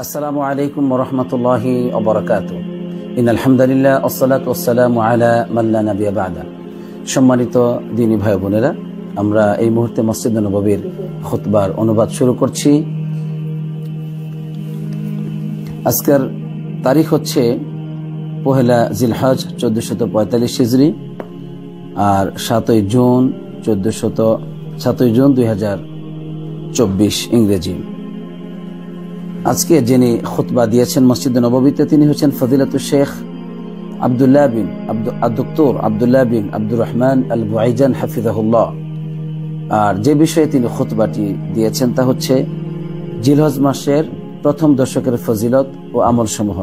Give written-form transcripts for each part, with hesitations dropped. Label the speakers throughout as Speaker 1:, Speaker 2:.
Speaker 1: আসসালামু আলাইকুম ওয়া রাহমাতুল্লাহি ওয়া বারাকাতুহু। ইন্নাল হামদুলিল্লাহ ওয়াসসালাতু ওয়াসসালামু আলা মান লা নাবিয়্যা বা'দা। সম্মানিত দ্বীনী ভাই বোনেরা, আমরা এই মুহূর্তে মসজিদ নববীর খুতবার অনুবাদ শুরু করছি। আজকের তারিখ হচ্ছে পহেলা জিলহজ 1445 হিজরি আর 7 জুন 2024 ইংরেজি। আজকে যিনি খুতবা দিয়েছেন মসজিদ নববীতে তিনি হচ্ছেন ফজিলাতুল শেখ ডক্টর আব্দুল্লাহ বিন আব্দুর রহমান আল বুআইজান হাফিজাহুল্লাহ। আর যে বিষয়ে তিনি খুতবাটি দিয়েছেন তা হচ্ছে জিলহজ মাসের প্রথম দশকের ফজিলত ও আমল সমূহ।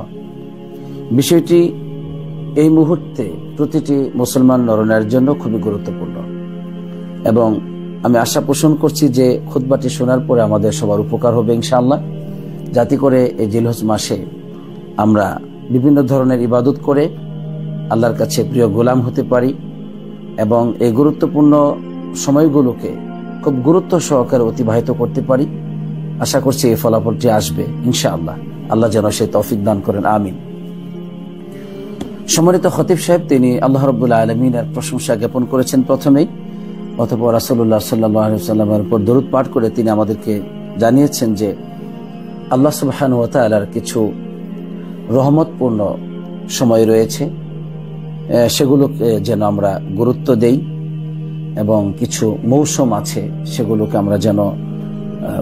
Speaker 1: বিষয়টি এই মুহূর্তে প্রতিটি মুসলমান নরনারীর জন্য খুবই গুরুত্বপূর্ণ এবং আমি আশা পোষণ করছি যে খুতবাটি শোনার পরে আমাদের সবার উপকার হবে ইনশাআল্লাহ, যাতে করে এই জিলহজ মাসে আমরা বিভিন্ন ধরনের ইবাদত করে আল্লাহর কাছে প্রিয় গোলাম হতে পারি এবং এই গুরুত্বপূর্ণ সময়গুলোকে খুব গুরুত্ব সহকারে অতিবাহিত করতে পারি। আশা করছি এই ফলাফলটি আসবে ইনশাআল্লাহ। আল্লাহ যেন সেই তৌফিক দান করেন, আমিন। সম্মানিত খতিব সাহেব তিনি আল্লাহ রাব্বুল আলামিনের প্রশংসা জ্ঞাপন করেছেন প্রথমেই, অতঃপর রাসূলুল্লাহ সাল্লাল্লাহু আলাইহি ওয়াসাল্লামের উপর দরুদ পাঠ করে তিনি আমাদেরকে জানিয়েছেন যে আল্লাহ সুবহানাহু ওয়া তাআলার কিছু রহমতপূর্ণ সময় রয়েছে, সেগুলোকে যেন আমরা গুরুত্ব দেই এবং কিছু মৌসুম আছে সেগুলোকে আমরা যেন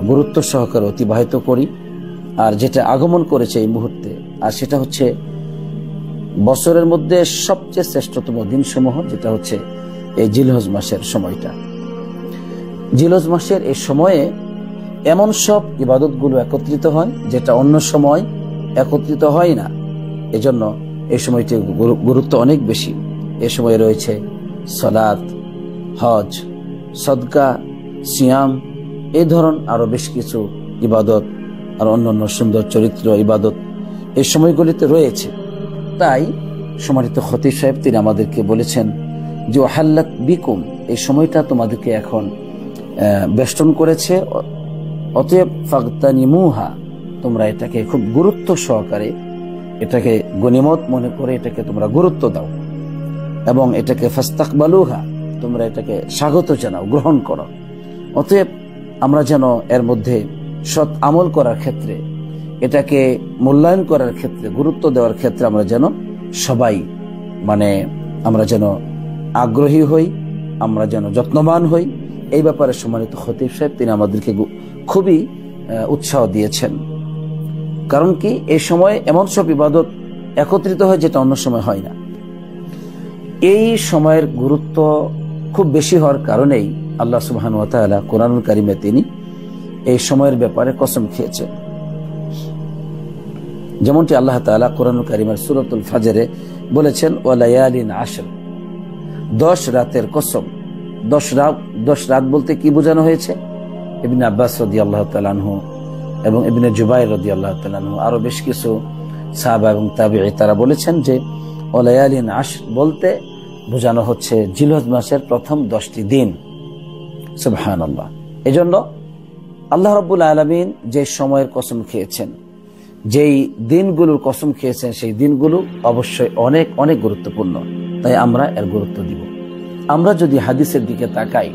Speaker 1: গুরুত্ব সহকারে অতিবাহিত করি। আর যেটা আগমন করেছে এই মুহূর্তে, আর সেটা হচ্ছে বছরের মধ্যে সবচেয়ে শ্রেষ্ঠতম দিনসমূহ, যেটা হচ্ছে এই জিলহজ মাসের সময়টা। জিলহজ মাসের এই সময়ে এমন সব ইবাদতগুলো একত্রিত হয় যেটা অন্য সময় একত্রিত হয় না। এজন্য এই সময়টির গুরুত্ব অনেক বেশি। এ সময় রয়েছে সালাত, হজ, সদকা, সিয়াম, এই ধরন আরো বেশ কিছু ইবাদত আর অন্যান্য সুন্দর চরিত্র ইবাদত এই সময়গুলিতে রয়েছে। তাই সম্মানিত খতিব সাহেব তিনি আমাদেরকে বলেছেন যে ওয়াহাল্লাত বিকুম, এই সময়টা তোমাদেরকে এখন বেষ্টন করেছে, অতএব ফাগতানিমুহা, তোমরা এটাকে খুব গুরুত্ব সহকারে, এটাকে গনিমত মনে করে এটাকে তোমরা গুরুত্ব দাও এবং এটাকে ফাস্তাকবালুহা, তোমরা এটাকে স্বাগত জানাও, গ্রহণ করো। অতএব আমরা যেন এর মধ্যে সৎ আমল করার ক্ষেত্রে, এটাকে মূল্যায়ন করার ক্ষেত্রে, গুরুত্ব দেওয়ার ক্ষেত্রে আমরা যেন সবাই আমরা যেন আগ্রহী হই, আমরা যেন যত্নবান হই। এই ব্যাপারে সম্মানিত খতিব সাহেব তিনি আমাদেরকে খুবই উৎসাহ দিয়েছেন। কারণ কি, এই সময় এমন সব ইবাদত একত্রিত হয় যেটা অন্য সময় হয় না। এই সময়ের গুরুত্ব খুব বেশি হওয়ার কারণেই আল্লাহ সুবহানাহু ওয়া তাআলা কোরআনুল কারীমে তিনি এই সময়ের ব্যাপারে কসম খেয়েছেন। যেমনটি আল্লাহ তাআলা কোরআনুল কারীমের সূরাতুল ফাজরে বলেছেন ওয়ালায়ালিন আশর, 10 রাতের কসম। 10 রাত বলতে কি বোঝানো হয়েছে? ইবনে আব্বাস রাদিয়াল্লাহু তাআলা আনহু এবং ইবনে জুবাইর রাদিয়াল্লাহু তাআলা আনহু আরো বেশ কিছু সাহাবা এবং তাবিঈ তারা বলেছেন যে ওয়ালায়ালিন আশর বলতে বোঝানো হচ্ছে জিলহজ মাসের প্রথম 10টি দিন। সুবহানাল্লাহ। এজন্য আল্লাহ রাব্বুল আলামিন যে সময়ের কসম খেয়েছেন, যেই দিনগুলোর কসম খেয়েছেন, সেই দিনগুলো অবশ্যই অনেক অনেক গুরুত্বপূর্ণ। তাই আমরা এর গুরুত্ব দিব। আমরা যদি হাদিসের দিকে তাকাই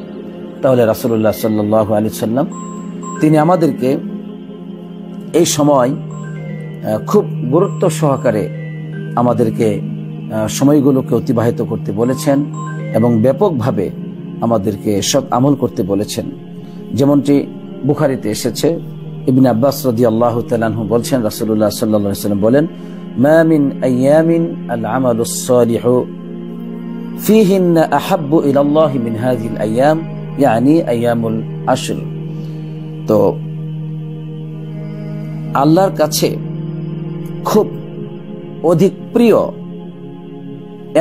Speaker 1: তাহলে রাসূলুল্লাহ সাল্লাল্লাহু আলাইহি সাল্লাম তিনি আমাদেরকে এই সময় খুব গুরুত্ব সহকারে আমাদেরকে সময়গুলোকে অতিবাহিত করতে বলেছেন এবং ব্যাপকভাবে আমাদেরকে সৎ আমল করতে বলেছেন। যেমনটি বুখারীতে এসেছে, ইবনে আব্বাস রাদিয়াল্লাহু তাআলা আনহু বলছেন রাসূলুল্লাহ সাল্লাল্লাহু আলাইহি সাল্লাম বলেন, মা মিন আইয়ামিন আল আমালুস সালিহু ফিহিন্না আহাব্বু ইলাল্লাহি মিন হাযিহিল আইয়াম, ইয়ানি আইয়ামুল আশর। তো আল্লাহর কাছে খুব অধিক প্রিয়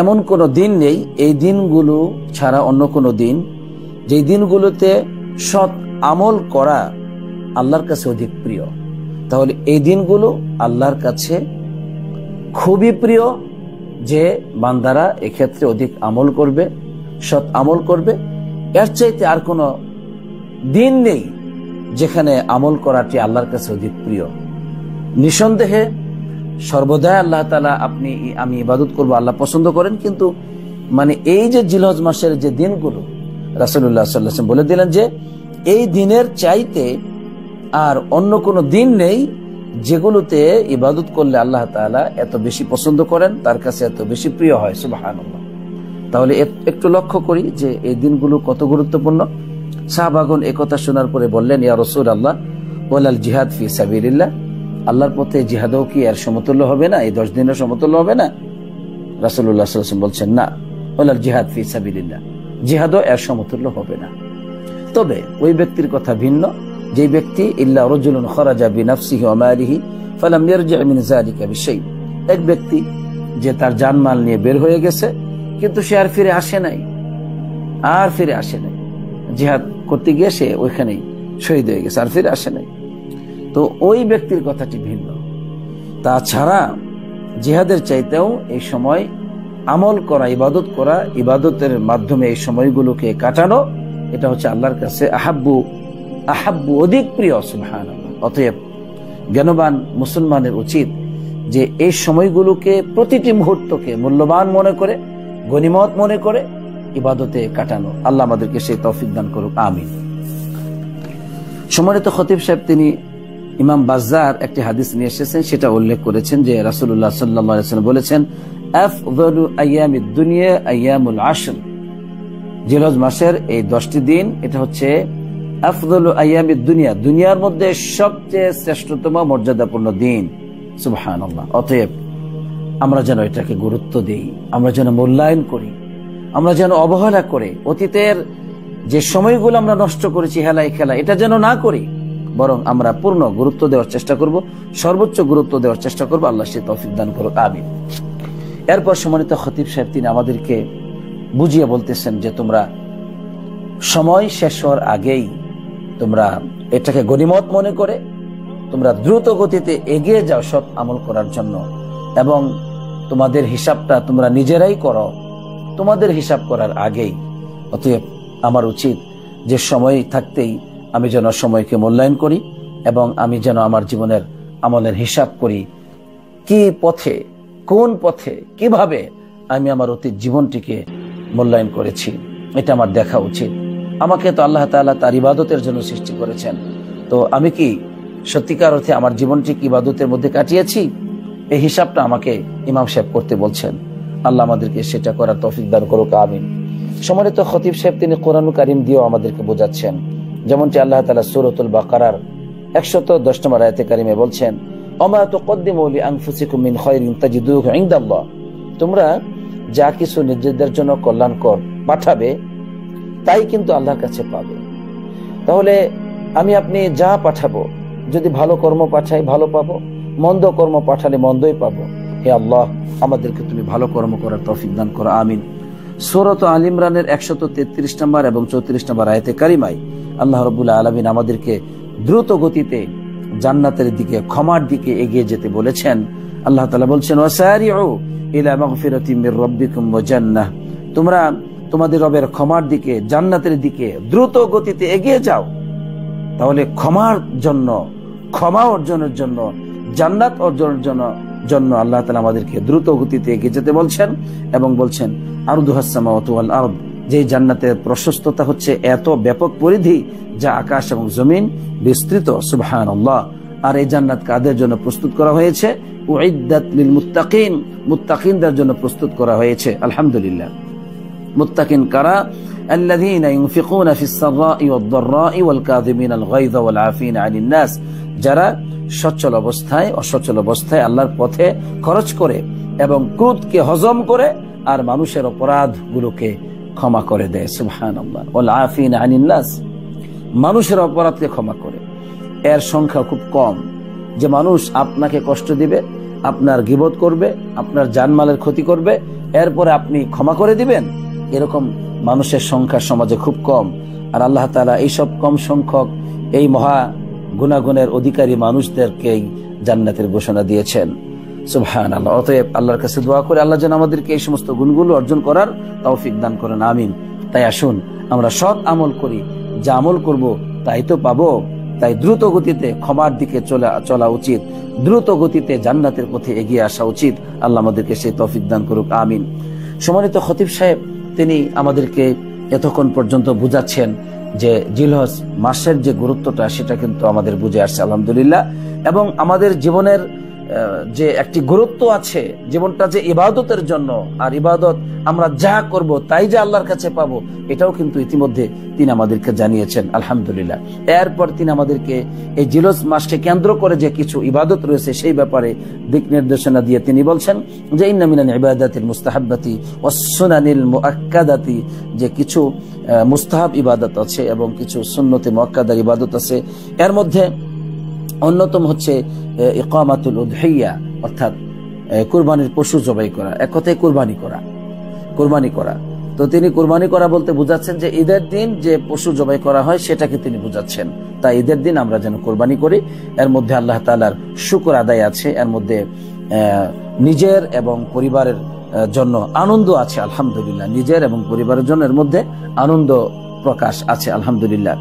Speaker 1: এমন কোন দিন নেই, এই দিনগুলো ছাড়া অন্য কোন দিন, যেই দিনগুলোতে সৎ আমল করা আল্লাহর কাছে অধিক প্রিয়। তাহলে এই দিনগুলো আল্লাহর কাছে খুবই প্রিয়, যে বান্দারা এক্ষেত্রে অধিক আমল করবে, সৎ আমল করবে। এর চাইতে আর কোনো দিন নেই যেখানে আমল করাটি আল্লাহর কাছে অধিক প্রিয়। নিঃসন্দেহে সর্বদাই আল্লাহ তাআলা আমি ইবাদত করব আল্লাহ পছন্দ করেন, কিন্তু মানে এই যে জিলহজ মাসের যে দিনগুলো রাসূলুল্লাহ সাল্লাল্লাহু আলাইহি ওয়াসাল্লাম বলে দিলেন যে এই দিনের চাইতে আর অন্য কোনো দিন নেই যেগুলোতে ইবাদত করলে আল্লাহ তাআলা এত বেশি পছন্দ করেন, তার কাছে এত বেশি প্রিয় হয়। সুবহানাল্লাহ। তাহলে একটু লক্ষ্য করি যে এই দিনগুলো কত গুরুত্বপূর্ণ। সাহাবাগণ একথা শোনার পরে বললেন, ইয়া রাসূলুল্লাহ ওয়ালাল জিহাদ ফি সাবিলিল্লাহ, আল্লাহর পথে জিহাদও কি এর সমতুল্য হবে না? এই 10 দিনের সমতুল্য হবে না? রাসূলুল্লাহ সাল্লাল্লাহু আলাইহি ওয়াসাল্লাম বলছেন, না, ওয়ালাল জিহাদ ফি সাবিলিল্লাহ, জিহাদও এর সমতুল্য হবে না। তবে ওই ব্যক্তির কথা ভিন্ন, যে ব্যক্তি ইল্লা রাজুলুন খারাজা বিনাফসিহি ওয়া মালিহি ফালাম ইয়ারজি' মিন যালিকা বিশাই, এক ব্যক্তি যে তার জানমাল নিয়ে বের হয়ে গেছে কিন্তু সে আর ফিরে আসে নাই, জিহাদ করতে গিয়ে সে ওইখানেই শহীদ হয়ে গেছে, আর ফিরে আসে নাই, তো ওই ব্যক্তির কথাটি ভিন্ন। তাছাড়া জিহাদের চাইতেও এই সময় আমল করা, ইবাদত করা, ইবাদতের মাধ্যমে এই সময়গুলোকে কাটানো, এটা হচ্ছে আল্লাহর কাছে আহাব্বু অধিক প্রিয়। সুবহানাল্লাহ। অতএব জ্ঞানবান মুসলমানের উচিত যে এই সময়গুলোকে, প্রতিটি মুহূর্তকে মূল্যবান মনে করে, গনিমত মনে করে ইবাদতে কাটানো। আল্লাহ আমাদেরকে সেই তৌফিক দান করুক, আমিন। সম্মানিত খতিব সাহেব তিনি ইমাম বাজ্জার একটি হাদিস নিয়ে এসেছেন, সেটা উল্লেখ করেছেন যে রাসূলুল্লাহ সাল্লাল্লাহু আলাইহি ওয়াসাল্লাম বলেছেন, আফযালু আইয়ামিদ দুনিয়া আইয়ামুল আশর, জিলহজ মাসের এই 10টি দিন এটা হচ্ছে আফযালু আইয়ামিদ দুনিয়া, দুনিয়ার মধ্যে সবচেয়ে শ্রেষ্ঠতম মর্যাদাপূর্ণ দিন। সুবহানাল্লাহ। অতএব আমরা যেন এটাকে গুরুত্ব দেই, আমরা যেন মূল্যায়ন করি, আমরা যেন অবহেলা করে অতীতের যে সময়গুলো আমরা নষ্ট করেছি হেলায় খেলা, এটা যেন না করি, বরং আমরা পূর্ণ গুরুত্ব দেওয়ার চেষ্টা করব, সর্বোচ্চ গুরুত্ব দেওয়ার চেষ্টা করব। আল্লাহ সে তৌফিক দান করুক, আমিন। এরপর সম্মানিত খতিব সাহেব তিনি আমাদেরকে বুঝিয়ে বলতেছেন যে তোমরা সময় শেষ হওয়ার আগেই তোমরা এটাকে গনিমত মনে করে তোমরা দ্রুত গতিতে এগিয়ে যাও সৎ আমল করার জন্য, এবং তোমাদের হিসাবটা তোমরা নিজেরাই করো তোমাদের হিসাব করার আগেই। অতএব আমার উচিত যে সময় থাকতেই আমি যেন সময়কে মূল্যায়ন করি, এবং আমি যেন আমার জীবনের আমলের হিসাব করি, কি পথে, কোন পথে, কিভাবে আমি আমার অতীত জীবনটিকে মূল্যায়ন করেছি, এটা আমার দেখা উচিত। আমাকে তো আল্লাহ তাআলা তার ইবাদতের জন্য সৃষ্টি করেছেন, তো আমি কি সত্যিকার অর্থে আমার জীবনটি ইবাদতের মধ্যে কাটিয়েছি? এই হিসাবটা আমাকে ইমাম সাহেব করতে বলছেন। আল্লাহ আমাদেরকে সেটা করার তৌফিক দান করুক, আমিন। সম্মানিত খতিব সাহেব তিনি কোরআনুল কারীম দিয়েও আমাদেরকে বোঝাচ্ছেন, যেমনটি আল্লাহ তাআলা সূরাতুল বাকারার 110 নম্বর আয়াতে কারিমে বলছেন, ওমা তুকদ্দিমু লিআনফুসিকুম মিন খায়রিন তাজিদুহু ইনদাল্লাহ, তোমরা যা কিছু নিজেদের জন্য কল্যাণকর পাঠাবে তাই কিন্তু আল্লাহর কাছে পাবে। তাহলে আমি আপনি যা পাঠাবো, যদি ভালো কর্ম পাঠাই ভালো পাবো, মন্দ কর্ম পাঠালে মন্দই পাবো। হে আল্লাহ, আমাদেরকে তুমি ভালো কর্ম করার তৌফিক দান করো, আমিন। সূরা আল ইমরানের 133 নম্বর এবং 34 নম্বর আয়াতে কারিমায় আল্লাহ রাব্বুল আলামিন আমাদেরকে দ্রুত গতিতে জান্নাতের দিকে, ক্ষমার দিকে এগিয়ে যেতে বলেছেন। আল্লাহ তাআলা বলছেন, ওয়াসারিউ ইলা মাগফিরাতিম মির রাব্বিকুম ওয়া জান্নাহ, তোমরা তোমাদের রবের ক্ষমার দিকে, জান্নাতের দিকে দ্রুত গতিতে এগিয়ে যাও। তাহলে ক্ষমার জন্য, ক্ষমা অর্জনের জন্য, জান্নাত অর্জনের জন্য আল্লাহ তাআলা আমাদেরকে দ্রুত গতিতে এগিয়ে যেতে বলছেন, এবং বলছেন আরদুহাস সামাওয়াতু ওয়াল আরদ, যে জান্নাতের প্রশস্ততা হচ্ছে এত ব্যাপক পরিধি যা আকাশ এবং জমিন বিস্তৃত। সুবহানাল্লাহ। আর এই জান্নাত কাদের জন্য প্রস্তুত করা হয়েছে? উইদ্দাত লিল মুত্তাকিন, মুত্তাকিনদের জন্য প্রস্তুত করা হয়েছে। আলহামদুলিল্লাহ। মুত্তাকিন কারা? আল্লাযীনা ইউনফিকুনা ফিস সাররাই ওয়াদ দাররাই ওয়াল কাযিমিনাল গায়যা ওয়াল আফিনা আনিন নাস, যারা সচ্ছল অবস্থায় অসচ্ছল অবস্থায় আল্লাহর পথে খরচ করে এবং ক্রোধকে হজম করে আর মানুষের অপরাধগুলোকে ক্ষমা করে দেয়। সুবহানাল্লাহ। ওয়াল আফিনা আনিন নাস, মানুষের অপরাধকে ক্ষমা করে। এর সংখ্যা খুব কম, যে মানুষ আপনাকে কষ্ট দিবে, আপনার গীবত করবে, আপনার জানমালের ক্ষতি করবে, এরপরে আপনি ক্ষমা করে দিবেন। এরকম মানুষের সংখ্যা সমাজে খুব কম। আর আল্লাহ তাআলা এইসব কম সংখ্যক এই মহা গুণাগুণের অধিকারী মানুষদেরকেই জান্নাতের ঘোষণা দিয়েছেন। সুবহানাল্লাহ। অতএব আল্লাহর কাছে দোয়া করে আল্লাহ যেন আমাদেরকে এই সমস্ত গুণগুলো অর্জন করার তৌফিক দান করেন, আমিন। তাই আসুন আমরা সৎ আমল করি, যা আমল করব তাই তো পাবো। তাই দ্রুত গতিতে ক্ষমার দিকে চলা উচিত, দ্রুত গতিতে জান্নাতের পথে এগিয়ে আসা উচিত। আল্লাহ আমাদেরকে সেই তৌফিক দান করুক, আমিন। সম্মানিত খতিব সাহেব, তিনি আমাদেরকে এতক্ষণ পর্যন্ত বুঝাচ্ছেন যে জিলহজ মাসের যে গুরুত্বটা সেটা কিন্তু আমাদের বুঝে আসছে আলহামদুলিল্লাহ, এবং আমাদের জীবনের যে একটি গুরুত্ব আছে, জীবনটা যে ইবাদতের জন্য, আর ইবাদত আমরা যা করব তাই যে আল্লাহর কাছে পাবো, এটাও কিন্তু ইতিমধ্যে তিনি আমাদেরকে জানিয়েছেন আলহামদুলিল্লাহ। এরপর তিনি আমাদেরকে এই জিলহজ মাসকে কেন্দ্র করে যে কিছু ইবাদত রয়েছে সেই ব্যাপারে দিক নির্দেশনা দিয়ে তিনি বলছেন যে ইন্না মিনাল ইবাদাতিল মুস্তাহাব্বাতি ওয়াস সুনানিল মুআক্কাদাতি, যে কিছু মুস্তাহাব ইবাদত আছে এবং কিছু সুন্নতে মুআক্কাদার ইবাদত আছে। এর মধ্যে অন্যতম হচ্ছে ইকামাতুল উদহিয়া, অর্থাৎ কুরবানির পশু জবাই করা, এক কথায় কুরবানি করা। তো তিনি কুরবানি করা বলতে বুঝাচ্ছেন যে ঈদের দিন যে পশু জবাই করা হয় সেটাকে তিনি বুঝাচ্ছেন। তাই ঈদের দিন আমরা যেন কুরবানি করি, এর মধ্যে আল্লাহ তাআলার শুকর আদায় আছে, এর মধ্যে নিজের এবং পরিবারের জন্য আনন্দ আছে আলহামদুলিল্লাহ, নিজের এবং পরিবারের জন্য এর মধ্যে আনন্দ প্রকাশ আছে আলহামদুলিল্লাহ।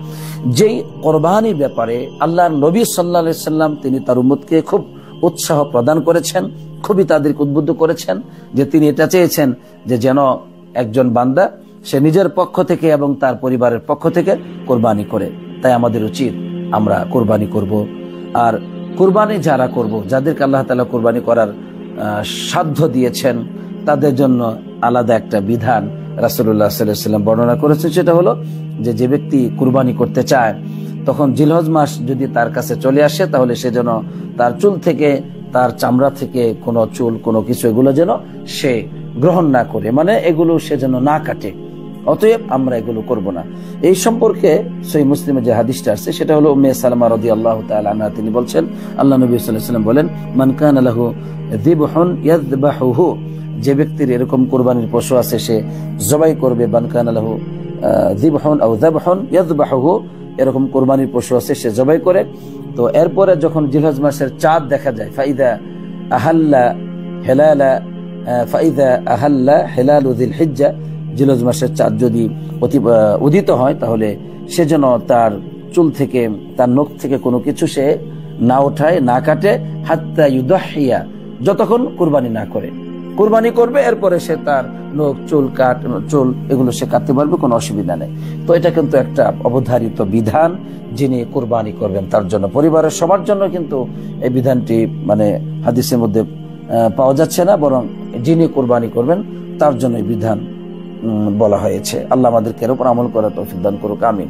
Speaker 1: যেই কোরবানির ব্যাপারে আল্লাহর নবী সাল্লাল্লাহু আলাইহি সাল্লাম তিনি তার উম্মতকে খুব উৎসাহ প্রদান করেছেন, খুবই তাদেরকে উদ্বুদ্ধ করেছেন যে তিনি এটা চেয়েছেন যে যেন একজন বান্দা সে নিজের পক্ষ থেকে এবং তার পরিবারের পক্ষ থেকে কোরবানি করে। তাই আমাদের উচিত আমরা কোরবানি করব। আর কোরবানি যারা করব, যাদেরকে আল্লাহ তাআলা কোরবানি করার সাধ্য দিয়েছেন, তাদের জন্য আলাদা একটা বিধান রাসূলুল্লাহ সাল্লাল্লাহু আলাইহি ওয়াসাল্লাম বর্ণনা করেছেন। সেটা হলো যে ব্যক্তি কুরবানি করতে চায়, তখন জিলহজ মাস যদি তার কাছে চলে আসে, তাহলে সে যেন তার চুল থেকে, তার চামড়া থেকে কোনো চুল, কোনো কিছু এগুলো যেন সে গ্রহণ না করে, মানে এগুলো সে যেন না কাটে। অতএব আমরা এগুলো করব না। এই সম্পর্কে সহিহ মুসলিমে যে হাদিসটা আছে সেটা হলো উম্মে সালামা রাদিয়াল্লাহু তাআলা আনহা, তিনি বলছেন আল্লাহ নবী সাল্লাল্লাহু আলাইহি ওয়াসাল্লাম বলেন মান কানা লাহু যিবহুন ইয়াযবাহুহু, যে ব্যক্তির এরকম কুরবানির পশু আছে সে জবাই করবে। মান কানা লাহু যিবহুন আও যাবহুন ইয়াযবাহুহু, এরকম কুরবানির পশু আছে সে জবাই করে। তো এরপরে যখন জিলহজ মাসের চাঁদ দেখা যায়, ফাইদা আহাল্লা হিলালু যিল হিজ্জা, জিলহজ মাসের চাঁদ যদি উদিত হয়, তাহলে সে যেন তার চুল থেকে, তার নখ থেকে কোনো কিছু সে না ওঠায়, না কাটে, হাত্তা ইউদাহিয়া, যতক্ষণ কুরবানি না করে। কুরবানি করবে, এরপরে সে তার নখ, চুল এগুলো সে কাটতে পারবে, কোনো অসুবিধা নেই। তো এটা কিন্তু একটা অবধারিত বিধান, যিনি কুরবানি করবেন তার জন্য, পরিবারের সবার জন্য কিন্তু এই বিধানটি মানে হাদিসের মধ্যে পাওয়া যাচ্ছে না, বরং যিনি কুরবানি করবেন তার জন্য এই বিধান বলা হয়েছে। আল্লাহ আমাদেরকে এর উপর আমল করার তৌফিক দান করুক, আমিন।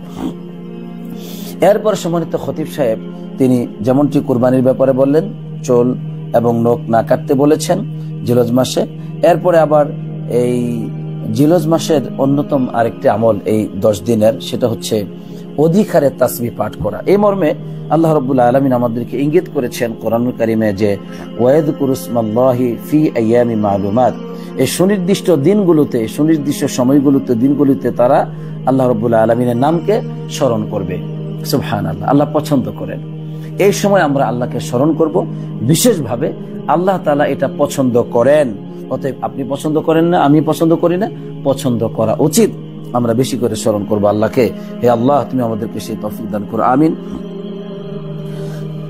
Speaker 1: এরপর সম্মানিত খতিব সাহেব তিনি যেমনটি কুরবানির ব্যাপারে বললেন, চুল এবং নখ না কাটতে বলেছেন জিলহজ মাসে। এরপরে আবার এই জিলহজ মাসের অন্যতম আরেকটি আমল এই 10 দিনের, সেটা হচ্ছে অধিক হারে তাসবিহ পাঠ করা। এই মর্মে আল্লাহ রাব্বুল আলামিন আমাদেরকে ইঙ্গিত করেছেন কোরআনুল কারীমে যে ওয়াযকুরুসমাল্লাহি ফি আইয়ামি মালুমাত, এই সুনির্দিষ্ট দিনগুলোতে, সুনির্দিষ্ট সময়গুলোতে, দিনগুলোতে তারা আল্লাহ রাব্বুল আলামিনের নামকে স্মরণ করবে। সুবহানাল্লাহ, আল্লাহ পছন্দ করেন। এই সময় আমরা আল্লাহকে স্মরণ করব বিশেষভাবে, আল্লাহ তাআলা এটা পছন্দ করেন। অতএব আপনি পছন্দ করেন না, আমি পছন্দ করি না, পছন্দ করা উচিত। আমরা বেশি করে স্মরণ করবো আল্লাহকে। হে আল্লাহ, তুমি আমাদেরকে সেই তৌফিক দান করো, আমিন।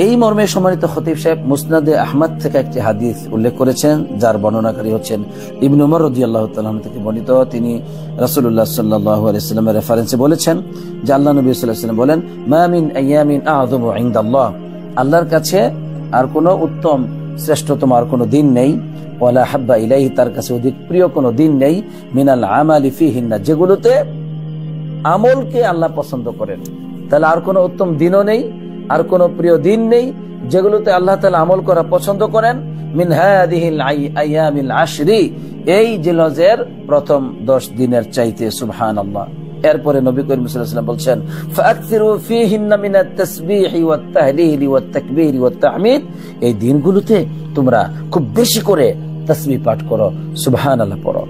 Speaker 1: এই মর্মে সম্মানিত খতিব সাহেব মুসনাদে আহমদ থেকে একটি হাদিস উল্লেখ করেছেন, যার বর্ণনাকারী হচ্ছেন ইবনে উমর রাদিয়াল্লাহু তাআলা থেকে বর্ণিত। তিনি রাসূলুল্লাহ সাল্লাল্লাহু আলাইহি ওয়াসাল্লামের রেফারেন্সে বলেছেন যে আল্লাহ নবী সাল্লাল্লাহু আলাইহি ওয়াসাল্লাম বলেন, মা মিন আইয়ামিন আযমু ইনদাল্লাহ, আল্লাহর কাছে আর কোনো উত্তম, শ্রেষ্ঠতম আর কোনো দিন নেই, ওয়ালা হাব্বা ইলাইহি, তার কাছে অধিক প্রিয় কোনো দিন নেই, মিনাল আমালি ফিহিন্না, যেগুলোতে আমলকে আল্লাহ পছন্দ করেন। তাহলে আর কোনো উত্তম দিনও নেই, আর কোনো প্রিয় দিন নেই যেগুলোতে আল্লাহ তাআলা আমল করা পছন্দ করেন। মিন হাদিহিল আইয়ামিল আশরি, এই জিলহজের প্রথম 10 দিনের চাইতে। সুবহানাল্লাহ। এরপরে নবী করিম সাল্লাল্লাহু আলাইহি ওয়াসাল্লাম বলছেন, ফাআকসিরু ফীহিন্না মিনাত তাসবিহি ওয়াত তাহলিলি ওয়াত তাকবীরি ওয়াত তাহমিদ, এই দিনগুলোতে তোমরা খুব বেশি করে তাসবিহ পাঠ করো, সুবহানাল্লাহ পড়ো।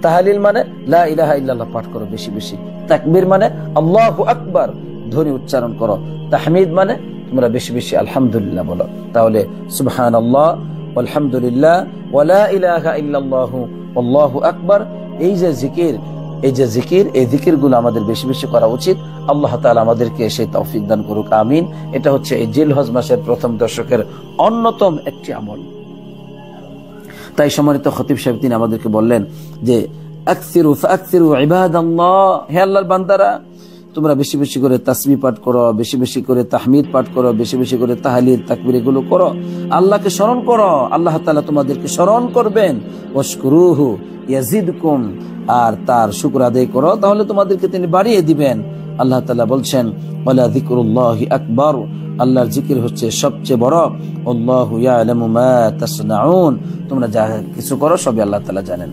Speaker 1: তাহলিল মানে লা ইলাহা ইল্লাল্লাহ পাঠ করো বেশি বেশি। তাকবীর মানে আল্লাহু আকবার ধ্বনি উচ্চারণ করো। তাহমিদ মানে তোমরা বেশি বেশি আলহামদুলিল্লাহ বলো। তাহলে সুবহানাল্লাহ, আলহামদুলিল্লাহ, ওয়া লা ইলাহা ইল্লাল্লাহু, আল্লাহু আকবার, এই যে জিকির এই যে জিকির, এই জিকির গুলো আমাদের বেশি বেশি করা উচিত। আল্লাহ তাআলা আমাদেরকে সেই তৌফিক দান করুক, আমিন। এটা হচ্ছে এই জিলহজ মাসের প্রথম দশকের অন্যতম একটি আমল। তাই সম্মানিত খতিব সাহেব তিনি আমাদেরকে বললেন যে আকসিরু ফাকসিরু ইবাদাল্লাহ, হে আল্লাহর বান্দারা, তোমরা বেশি বেশি করে তাসবিহ পাঠ করো, বেশি বেশি করে তাহমিদ পাঠ করো, বেশি বেশি করে তাহলিল তাকবীর এগুলো করো, আল্লাহকে স্মরণ করো, আল্লাহ তাআলা তোমাদেরকে স্মরণ করবেন। ওয়াশকুরুহু ইয়াজিদকুম, আর তার শুকর আদায় করো, তাহলে তোমাদেরকে তিনি বাড়িয়ে দিবেন। আল্লাহ তাআলা বলছেন ওয়ালা যিকরুল্লাহি আকবার, আল্লাহর জিকির হচ্ছে সবচেয়ে বড়। আল্লাহু ইয়ালামু মা তাসনাউন, তোমরা যা কিছু করো সবই আল্লাহ তাআলা জানেন।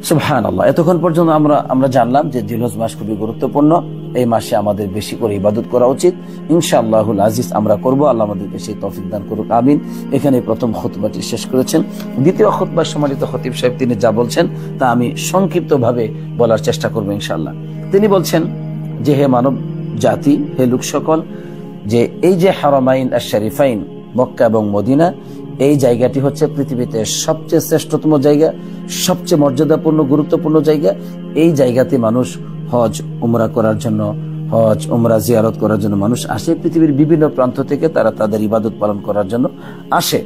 Speaker 1: সুবহানাল্লাহ। এতক্ষণ পর্যন্ত আমরা জানলাম যে জিলহজ মাস খুবই গুরুত্বপূর্ণ। এই মাসে আমাদের বেশি করে ইবাদত করা উচিত। ইনশাআল্লাহুল আজিজ আমরা করব। আল্লাহ আমাদেরকে সেই তৌফিক দান করুক, আমিন। এখানে প্রথম খুতবাটি শেষ করেছেন। দ্বিতীয় খুতবা সম্মানিত খতিব সাহেব তিনি যা বলছেন তা আমি সংক্ষিপ্তভাবে বলার চেষ্টা করব ইনশাআল্লাহ। তিনি বলছেন যে হে মানব জাতি, হে লোক সকল, যে এই যে হারামাইন আশ-শরীফাইন মক্কা এবং মদিনা, এই জায়গাটি হচ্ছে পৃথিবীতে সবচেয়ে শ্রেষ্ঠতম জায়গা, সবচেয়ে মর্যাদাপূর্ণ গুরুত্বপূর্ণ জায়গা। এই জায়গাতে মানুষ হজ উমরা করার জন্য, হজ উমরা জিয়ারত করার জন্য মানুষ আসে। পৃথিবীর বিভিন্ন প্রান্ত থেকে তারা তাদের ইবাদত পালন করার জন্য আসে।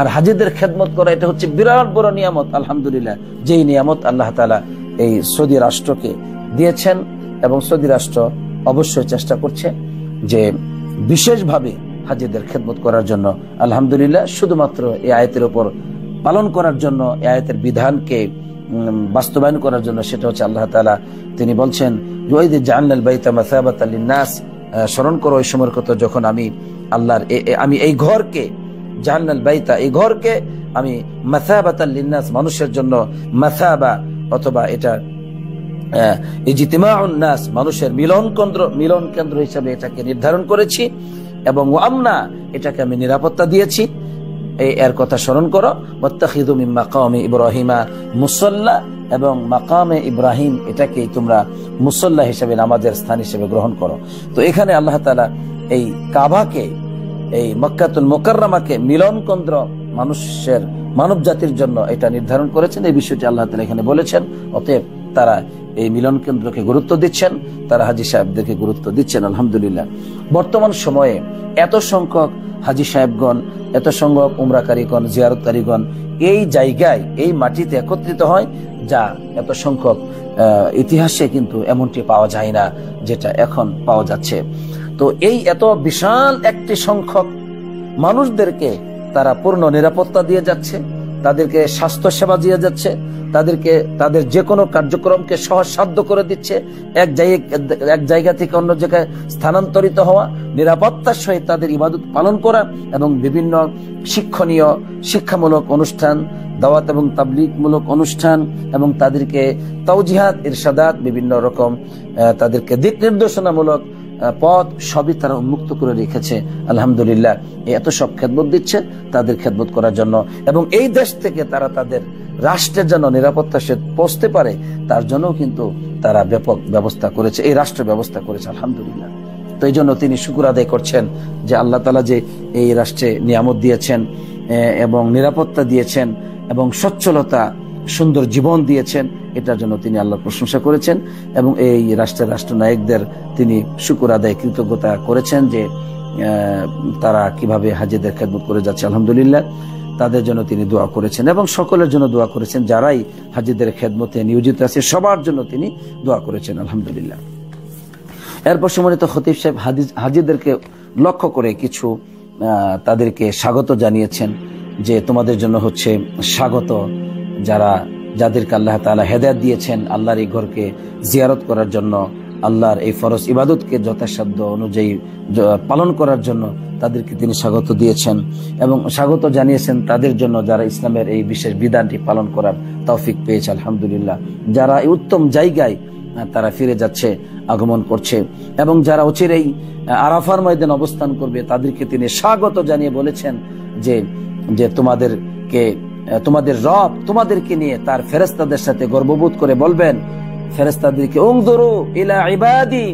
Speaker 1: আর হাজিদের খেদমত করা এটা হচ্ছে বিরাট বড় নিয়ামত, আলহামদুলিল্লাহ। যেই নিয়ামত আল্লাহ তাআলা এই সৌদি রাষ্ট্রকে দিয়েছেন, এবং সৌদি রাষ্ট্র অবশ্যই চেষ্টা করছে যে বিশেষভাবে হাজিদের খেদমত করার জন্য। আলহামদুলিল্লাহ, শুধুমাত্র এই আয়াতের উপর পালন করার জন্য, এই আয়াতের বিধানকে বাস্তবায়ন করার জন্য, সেটা হচ্ছে আল্লাহ তাআলা তিনি বলছেন ওয়াইদ জাআলনাল বাইতা মাসাবাতাল লিন্নাস, স্মরণ করো ওই সময়ের কথা যখন আমি আল্লাহর আমি এই ঘরকে, জাআলনাল বাইতা, এই ঘরকে আমি মাসাবাতাল লিন্নাস, মানুষের জন্য, মাসাবা অথবা এটা ইজতিমাউন নাস, মানুষের মিলন কেন্দ্র হিসেবে এটাকে নির্ধারণ করেছি, এবং ওয়ামনা, এটাকে আমি নিরাপত্তা দিয়েছি। এর কথা স্মরণ করো। ওয়াত্তাখিযু মিন মাকামি ইব্রাহিমা মুসাল্লা, এবং মাকামে ইব্রাহিম এটাকে তোমরা মুসাল্লা হিসেবে, নামাজের স্থান হিসেবে গ্রহণ করো। তো এখানে আল্লাহ তাআলা এই কাবাকে, এই মক্কাতুল মুকাররমাকে মিলন কেন্দ্র মানুষের, মানব জাতির জন্য এটা নির্ধারণ করেছেন। এই বিষয়টি আল্লাহ তাআলা এখানে বলেছেন। অতএব তারা এই মিলন কেন্দ্রকে গুরুত্ব দিচ্ছেন, তারা হাজী সাহেবদেরকে গুরুত্ব দিচ্ছেন। আলহামদুলিল্লাহ, বর্তমান সময়ে এত সংখ্যক হাজী সাহেবগণ, এত সংখ্যক উমরাকারীগণ, জিয়ারতকারীগণ এই জায়গায়, এই মাটিতে একত্রিত হয়, যা এত সংখ্যক ইতিহাসে কিন্তু এমনটি পাওয়া যায় না যেটা এখন পাওয়া যাচ্ছে। তো এই এত বিশাল একটি সংখ্যক মানুষদেরকে তারা পূর্ণ নিরাপত্তা দিয়ে যাচ্ছে, তাদেরকে স্বাস্থ্য সেবা দিয়ে যাচ্ছে, তাদেরকে তাদের যে কোনো কার্যক্রমকে সহজসাধ্য করে দিচ্ছে। এক জায়গা থেকে অন্য জায়গায় স্থানান্তরিত হওয়া, নিরাপত্তার সহিত তাদের ইবাদত পালন করা, এবং বিভিন্ন শিক্ষামূলক অনুষ্ঠান, দাওয়াত এবং তাবলীগমূলক অনুষ্ঠান, এবং তাদেরকে তাওজিহাত, ইরশাদাত, বিভিন্ন রকম তাদেরকে দিক নির্দেশনামূলক পথ সবই তারা উন্মুক্ত করে রেখেছে। আলহামদুলিল্লাহ, এত সব খেদমত দিচ্ছে তাদের খেদমত করার জন্য, এবং এই দেশ থেকে তারা তাদের রাষ্ট্রের জন্য নিরাপত্তা সে পৌঁছতে পারে, তার জন্য কিন্তু তারা ব্যাপক ব্যবস্থা করেছে, এই রাষ্ট্র ব্যবস্থা করেছে। আলহামদুলিল্লাহ। তো এই জন্য তিনি শুকর আদায় করছেন যে আল্লাহ তাআলা যে এই রাষ্ট্রে নিয়ামত দিয়েছেন, এবং নিরাপত্তা দিয়েছেন, এবং সচ্ছলতা, সুন্দর জীবন দিয়েছেন, এটার জন্য তিনি আল্লাহর প্রশংসা করেছেন, এবং এই রাষ্ট্রের রাষ্ট্রনায়কদের তিনি শুকর আদায়, কৃতজ্ঞতা করেছেন যে তারা কিভাবে হাজীদের খেদমত করে যাচ্ছে। আলহামদুলিল্লাহ, তাদের জন্য তিনি দোয়া করেছেন, এবং সকলের জন্য দোয়া করেছেন যারাই হাজীদের খেদমতে নিয়োজিত আছে, সবার জন্য তিনি দোয়া করেছেন। আলহামদুলিল্লাহ। এরপর সম্মানিত খতিব সাহেব হাজীদেরকে লক্ষ্য করে কিছু তাদেরকে স্বাগত জানিয়েছেন, যে তোমাদের জন্য হচ্ছে স্বাগত, যাদেরকে আল্লাহ তাআলা হেদায়েত দিয়েছেন আল্লাহর এই ঘরকে জিয়ারত করার জন্য, আল্লাহর এই ফরজ ইবাদতকে যথাসাধ্য অনুযায়ী পালন করার জন্য, তাদেরকে তিনি স্বাগত দিয়েছেন, এবং স্বাগত জানিয়েছেন তাদের জন্য যারা ইসলামের এই বিশেষ বিধানটি পালন করার তৌফিক পেয়েছে। আলহামদুলিল্লাহ, যারা এই উত্তম জায়গায় তারা ফিরে যাচ্ছে, আগমন করছে, এবং যারা অচিরেই আরাফার ময়দানে অবস্থান করবে তাদেরকে তিনি স্বাগত জানিয়ে বলেছেন যে তোমাদের রব তোমাদেরকে নিয়ে তার ফেরেশতাদের সাথে গর্ববোধ করে বলবেন, ফেরেশতাদেরকে উনজুরু ইলা ইবাদি,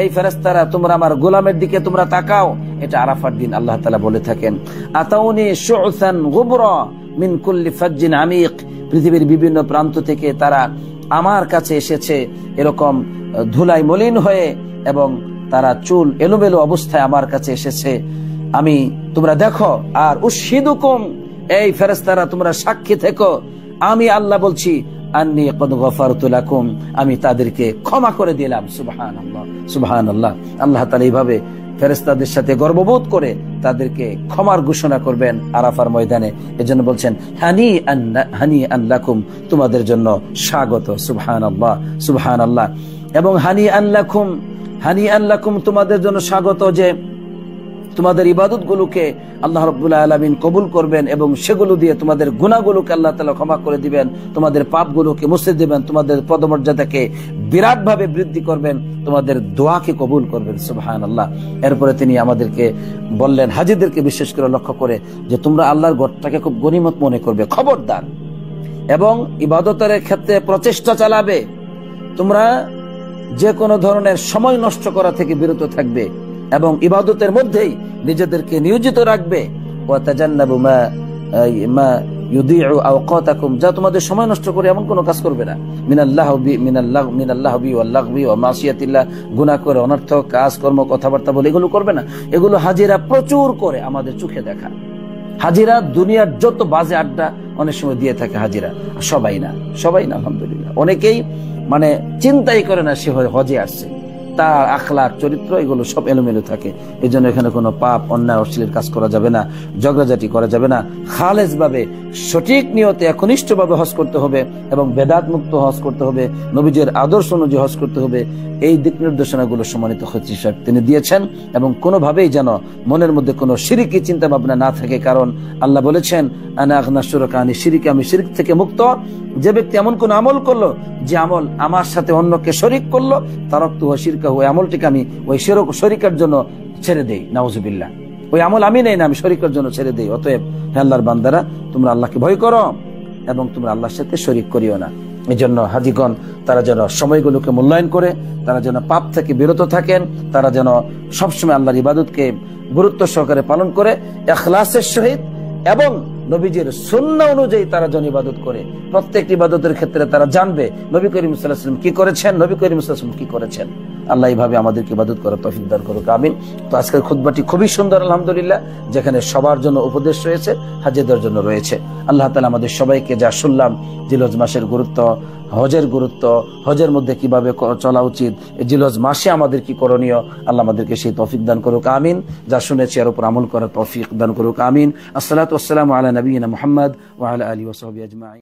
Speaker 1: এই ফেরেশতারা তোমরা আমার গোলামের দিকে তোমরা তাকাও। এটা আরাফার দিন আল্লাহ তাআলা বলে থাকেন, আতাউনি শু'সান গুবরা মিন কুল্লি ফাজ্জিন আমিক, পৃথিবীর বিভিন্ন প্রান্ত থেকে তারা আমার কাছে এসেছে এরকম ধুলাই মলিন হয়ে, এবং তারা চুল এলোমেলো অবস্থায় আমার কাছে এসেছে। আমি তোমরা দেখো, আর উশহিদুকুম, এই ফেরেশতারা তোমরা সাক্ষী থেকো, আমি আল্লাহ বলছি আন্নী কদ গফারতু লাকুম, আমি তাদেরকে ক্ষমা করে দিলাম। সুবহানাল্লাহ, সুবহানাল্লাহ। আল্লাহ তাআলা এইভাবে ফেরেশতাদের সাথে গর্ববোধ করে তাদেরকে ক্ষমার ঘোষণা করবেন আরাফার ময়দানে। এজন্য বলছেন হানি আন লাকুম, তোমাদের জন্য স্বাগত। সুবহানাল্লাহ, সুবহানাল্লাহ। এবং হানি আন লাকুম, তোমাদের জন্য স্বাগত যে তোমাদের ইবাদতগুলোকে আল্লাহ রাব্বুল আলামিন কবুল করবেন, এবং সেগুলো দিয়ে তোমাদের গুনাহগুলোকে আল্লাহ তাআলা ক্ষমা করে দিবেন, তোমাদের পাপগুলোকে মুছে দিবেন, তোমাদের পদমর্যাদাকে বিরাটভাবে বৃদ্ধি করবেন, তোমাদের দোয়াকে কবুল করবেন। সুবহানাল্লাহ। এরপরে তিনি আমাদেরকে বললেন, হাজীদেরকে বিশেষ করে লক্ষ্য করে, যে তোমরা আল্লাহর ঘরটাকে খুব গনিমত মনে করবে, খবরদার, এবং ইবাদতের ক্ষেত্রে প্রচেষ্টা চালাবে। তোমরা যে কোনো ধরনের সময় নষ্ট করা থেকে বিরত থাকবে, এবং ইবাদতের মধ্যেই নিজেদেরকে নিয়োজিত রাখবে। ওয়াতাজান্নাবু মা ইউদিউ আওকাতাকুম, যা তোমাদের সময় নষ্ট করে এমন কোনো কাজ করবে না। মিনাল্লাহবি ওয়াল লাগবি ওয়া মাসিয়াতিল্লাহ, গুনাহ করে অনর্থক কাজ কর্ম কথাবার্তা বলে এগুলো করবে না। এগুলো হাজিরা প্রচুর করে, আমাদের চোখে দেখা। হাজিরা দুনিয়ার যত বাজে আড্ডা অনেক সময় দিয়ে থাকে হাজিরা, সবাই না আলহামদুলিল্লাহ। অনেকেই মানে চিন্তাই করে না সে হজে আসছে, তার আখলাক চরিত্র এগুলো সব এলোমেলো থাকে। এই জন্য এখানে কোনো পাপ অন্যায় অশ্লীল কাজ করা যাবে না, ঝগড়াঝাটি করা যাবে না। খালেস ভাবে সঠিক নিয়তে একনিষ্ঠ ভাবে হজ করতে হবে, এবং বেদাত মুক্ত হজ করতে হবে, নবীজের আদর্শ অনুযায়ী হজ করতে হবে। এই দিক নির্দেশনাগুলো সম্মানিত খতিব সাহেব তিনি দিয়েছেন, এবং কোনোভাবেই যেন মনের মধ্যে কোনো শিরকি চিন্তা ভাবনা না থাকে। কারণ আল্লাহ বলেছেন, আনা আগনা শুরাকা আনি শিরকি, আমি শিরক থেকে মুক্ত। যে ব্যক্তি এমন কোন আমল করলো, যে আমল আমার সাথে অন্যকে শরিক করলো, তারাকতু ওয়া শিরকাহু, ওই আমলটিকে আমি ওই শরিকের জন্য ছেড়ে দেই। নাউজুবিল্লাহ, ওই আমল আমি নেই না, আমি শরিকের জন্য ছেড়ে দেই। অতএব হে আল্লাহর বান্দারা, তোমরা আল্লাহকে ভয় করো, এবং তোমরা আল্লাহর সাথে শরিক করিও না। এই জন্য হাজীগণ তারা যেন সময়গুলোকে মূল্যায়ন করে, তারা যেন পাপ থেকে বিরত থাকেন, তারা যেন সবসময় আল্লাহর ইবাদতকে গুরুত্ব সহকারে পালন করে, ইখলাসের সহিত, এবং নবীজির সুন্নাহ অনুযায়ী তারা যেন ইবাদত করে। প্রত্যেকটি ইবাদতের ক্ষেত্রে তারা জানবে নবী করিম সাল্লাল্লাহু আলাইহি ওয়াসাল্লাম কি করেছেন, নবী করিম সাল্লাল্লাহু আলাইহি ওয়াসাল্লাম কি করেছেন। আল্লাহ এইভাবে আমাদেরকে ইবাদত করার তৌফিক দান করুক, আমিন। তো আজকের খুতবাটি খুবই সুন্দর আলহামদুলিল্লাহ, যেখানে সবার জন্য উপদেশ রয়েছে, হাজীদের জন্য রয়েছে। আল্লাহ তাআলা আমাদের সবাইকে যা শুনলাম, জিলহজ মাসের গুরুত্ব, হজের গুরুত্ব, হজের মধ্যে কিভাবে চলা উচিত, জিলহজ মাসে আমাদের কি করণীয়, আল্লাহ আমাদেরকে সেই তৌফিক দান করুক, আমিন। যা শুনেছি এর উপর আমল করার তৌফিক দান করুক, আমিন। আসসালাতু ওয়াসসালামু আলা নবিয়িনা মুহাম্মদ ওয়া আলা আলিহি ওয়া সাহবিহি আজমাইন।